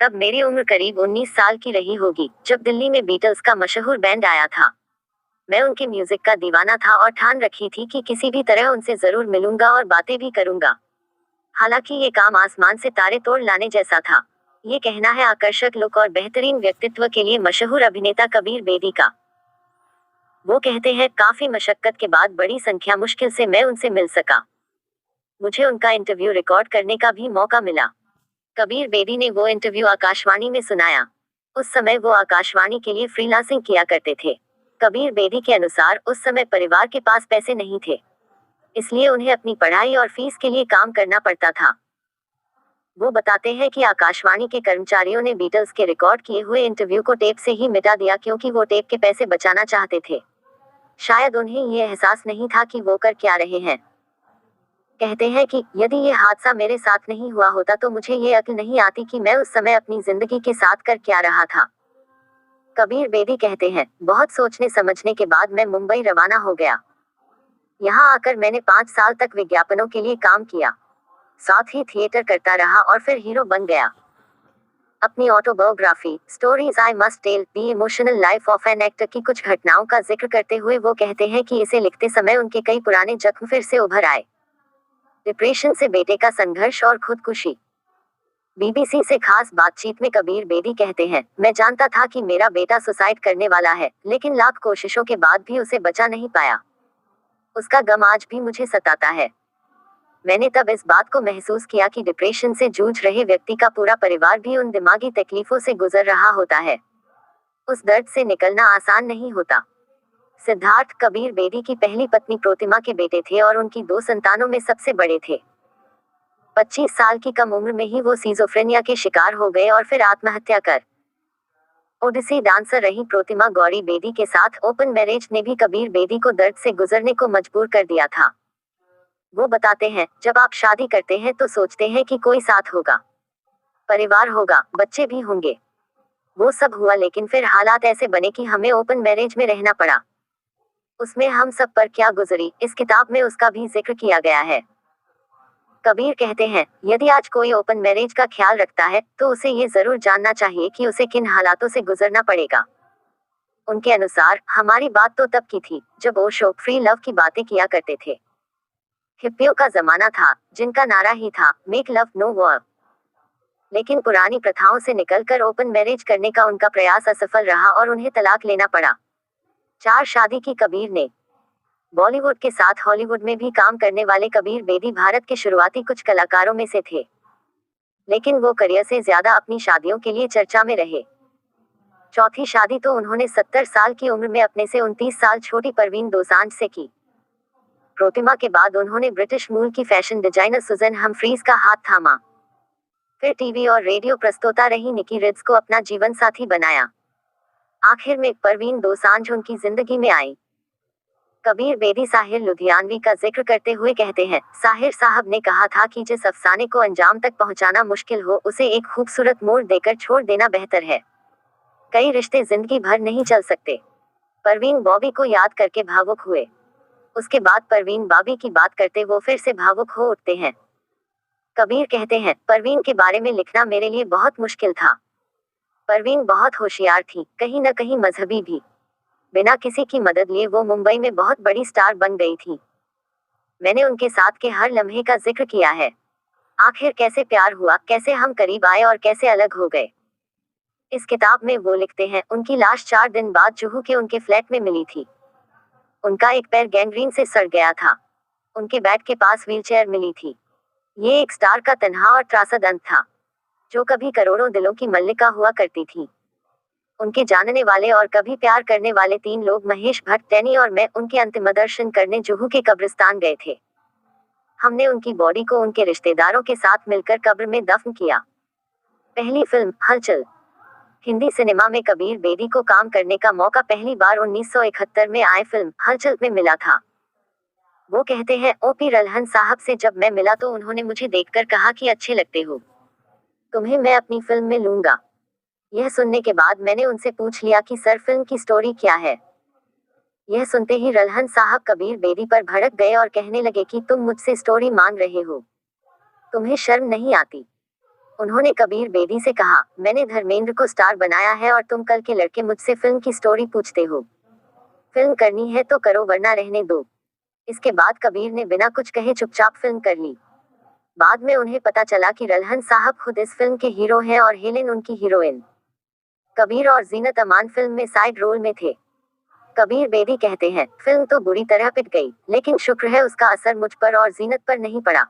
तब मेरी उम्र करीब 19 साल की रही होगी, जब दिल्ली में बीटल्स का मशहूर बैंड आया था। मैं उनके म्यूजिक का दीवाना था और ठान रखी थी कि किसी भी तरह उनसे जरूर मिलूंगा और बातें भी करूंगा। हालांकि ये काम आसमान से तारे तोड़ लाने जैसा था। ये कहना है आकर्षक लुक और बेहतरीन व्यक्तित्व के लिए मशहूर अभिनेता कबीर बेदी का। वो कहते हैं, काफी मशक्कत के बाद बड़ी संख्या मुश्किल से मैं उनसे मिल सका। मुझे उनका इंटरव्यू रिकॉर्ड करने का भी मौका मिला। कबीर बेदी ने वो इंटरव्यू आकाशवाणी में सुनाया। उस समय वो आकाशवाणी के लिए फ्रीलांसिंग किया करते थे। कबीर बेदी के अनुसार उस समय परिवार के पास पैसे नहीं थे, इसलिए उन्हें अपनी पढ़ाई और फीस के लिए काम करना पड़ता था। वो बताते हैं कि आकाशवाणी के कर्मचारियों ने बीटल्स के रिकॉर्ड किए हुए इंटरव्यू को टेप से ही मिटा दिया, क्योंकि वो टेप के पैसे बचाना चाहते थे। शायद उन्हें ये एहसास नहीं था कि वो कर क्या रहे हैं। कहते हैं कि यदि ये हादसा मेरे साथ नहीं हुआ होता तो मुझे ये अक्ल नहीं आती कि मैं उस समय अपनी जिंदगी के साथ कर क्या रहा था। कबीर बेदी कहते हैं, बहुत सोचने समझने के बाद मैं मुंबई रवाना हो गया। यहाँ आकर मैंने 5 साल तक विज्ञापनों के लिए काम किया, साथ ही थिएटर करता रहा और फिर हीरो बन गया। अपनी autobiography stories I must tell the emotional life of an actor की कुछ घटनाओं का जिक्र करते हुए वो कहते हैं कि इसे लिखते समय उनके कई पुराने जख्म फिर से उभर आए। डिप्रेशन से बेटे का संघर्ष और खुदकुशी। बीबीसी से खास बातचीत में कबीर बेदी कहते हैं, मैं जानता था कि मेरा बेटा सुसाइड करने वाला है, लेकिन लाख कोशिशों के बाद भी उसे बचा नहीं पाया। उसका गम आज भी मुझे सताता है। मैंने तब इस बात को महसूस किया कि डिप्रेशन से जूझ रहे व्यक्ति का पूरा परिवार भी उन दिमागी तकलीफों से गुजर रहा होता है। उस दर्द से निकलना आसान नहीं होता। सिद्धार्थ कबीर बेदी की पहली पत्नी प्रोतिमा के बेटे थे और उनकी 2 संतानों में सबसे बड़े थे। 25 साल की कम उम्र में ही वो सिजोफ्रेनिया के शिकार हो गए और फिर आत्महत्या कर। ओडिसी डांसर रही प्रोतिमा गौरी बेदी के साथ ओपन मैरिज ने भी कबीर बेदी को दर्द से गुजरने को मजबूर कर दिया था। वो बताते हैं, जब आप शादी करते हैं तो सोचते हैं कि कोई साथ होगा, परिवार होगा, बच्चे भी होंगे। वो सब हुआ, लेकिन फिर हालात ऐसे बने कि हमें ओपन मैरिज में रहना पड़ा। उसमें हम सब पर क्या गुजरी, इस किताब में उसका भी जिक्र किया गया है। कबीर कहते हैं, यदि आज कोई ओपन मैरिज का ख्याल रखता है तो उसे ये जरूर जानना चाहिए कि उसे किन हालातों से गुजरना पड़ेगा। उनके अनुसार हमारी बात तो तब की थी जब ओशो फ्री लव की बातें किया करते थे। हिप्पियों का जमाना था जिनका नारा ही था मेक लव नो वॉर। लेकिन पुरानी प्रथाओं से निकलकर ओपन मैरिज करने का उनका प्रयास असफल रहा और उन्हें तलाक लेना पड़ा। 4 शादी की कबीर ने। बॉलीवुड के साथ हॉलीवुड में भी काम करने वाले कबीर बेदी भारत के शुरुआती कुछ कलाकारों में से थे, लेकिन वो करियर से ज्यादा अपनी शादियों के लिए चर्चा में रहे। चौथी शादी तो उन्होंने 70 साल की उम्र में अपने से 29 साल छोटी परवीन दोसांझ से की। प्रोतिमा के बाद उन्होंने ब्रिटिश मूल की फैशन डिजाइनर सुजैन हम्फ्रीज का हाथ थामा। फिर टीवी और रेडियो प्रस्तोता रही निकी रिड्स को अपना जीवन साथी बनाया। आखिर में परवीन दोसांझ उनकी जिंदगी में आई। कबीर बेदी साहिर लुधियानवी का जिक्र करते हुए कहते हैं, साहिर साहब ने कहा था कि जिस अफसाने को अंजाम तक पहुंचाना मुश्किल हो उसे एक खूबसूरत मोड़ देकर छोड़ देना बेहतर है। कई रिश्ते जिंदगी भर नहीं चल सकते। परवीन बॉबी को याद करके भावुक हुए। उसके बाद परवीन बॉबी की बात करते वो फिर से भावुक हो उठते हैं। कबीर कहते हैं, परवीन के बारे में लिखना मेरे लिए बहुत मुश्किल था। परवीन बहुत होशियार थी, कहीं न कहीं मजहबी भी। बिना किसी की मदद लिए वो मुंबई में बहुत बड़ी स्टार बन गई थी। मैंने उनके साथ के हर लम्हे का जिक्र किया है। आखिर कैसे प्यार हुआ, कैसे हम करीब आए और कैसे अलग हो गए। इस किताब में वो लिखते हैं, उनकी लाश 4 दिन बाद जुहू के उनके फ्लैट में मिली थी। उनका एक पैर गैंग्रीन से सड़ गया था। उनके बेड के पास व्हीलचेयर मिली थी। ये एक स्टार का तन्हा और त्रासद अंत था, जो कभी करोड़ों दिलों की मल्लिका हुआ करती थी। उनके जानने वाले और कभी प्यार करने वाले 3 लोग महेश भट्ट, टैनी और मैं उनके अंतिम दर्शन करने जुहू के कब्रिस्तान गए थे। हमने उनकी बॉडी को उनके रिश्तेदारों के साथ मिलकर कब्र में दफन किया। पहली फिल्म हलचल। हिंदी सिनेमा में कबीर बेदी को काम करने का मौका पहली बार 1971 में आए फिल्म हलचल में मिला था। वो कहते हैं, ओपी रल्हन साहब से जब मैं मिला तो उन्होंने मुझे देखकर कहा कि अच्छे लगते हो, तुम्हें मैं अपनी फिल्म में लूंगा। यह सुनने के बाद मैंने उनसे पूछ लिया कि सर फिल्म की स्टोरी क्या है। यह सुनते ही रल्हन साहब कबीर बेदी पर भड़क गए और कहने लगे कि तुम मुझसे स्टोरी मांग रहे हो, तुम्हें शर्म नहीं आती। उन्होंने कबीर बेदी से कहा, मैंने धर्मेंद्र को स्टार बनाया है और तुम कल के लड़के मुझसे फिल्म की स्टोरी पूछते हो। फिल्म करनी है तो करो वरना रहने दो। इसके बाद कबीर ने बिना कुछ कहे चुपचाप फिल्म कर ली। बाद में उन्हें पता चला कि रल्हन साहब खुद इस फिल्म के हीरो हैं और हेलेन उनकी हीरोइन। कबीर और जीनत अमान फिल्म में साइड रोल में थे। कबीर बेदी कहते हैं, फिल्म तो बुरी तरह पिट गई, लेकिन शुक्र है उसका असर मुझ पर और जीनत पर नहीं पड़ा।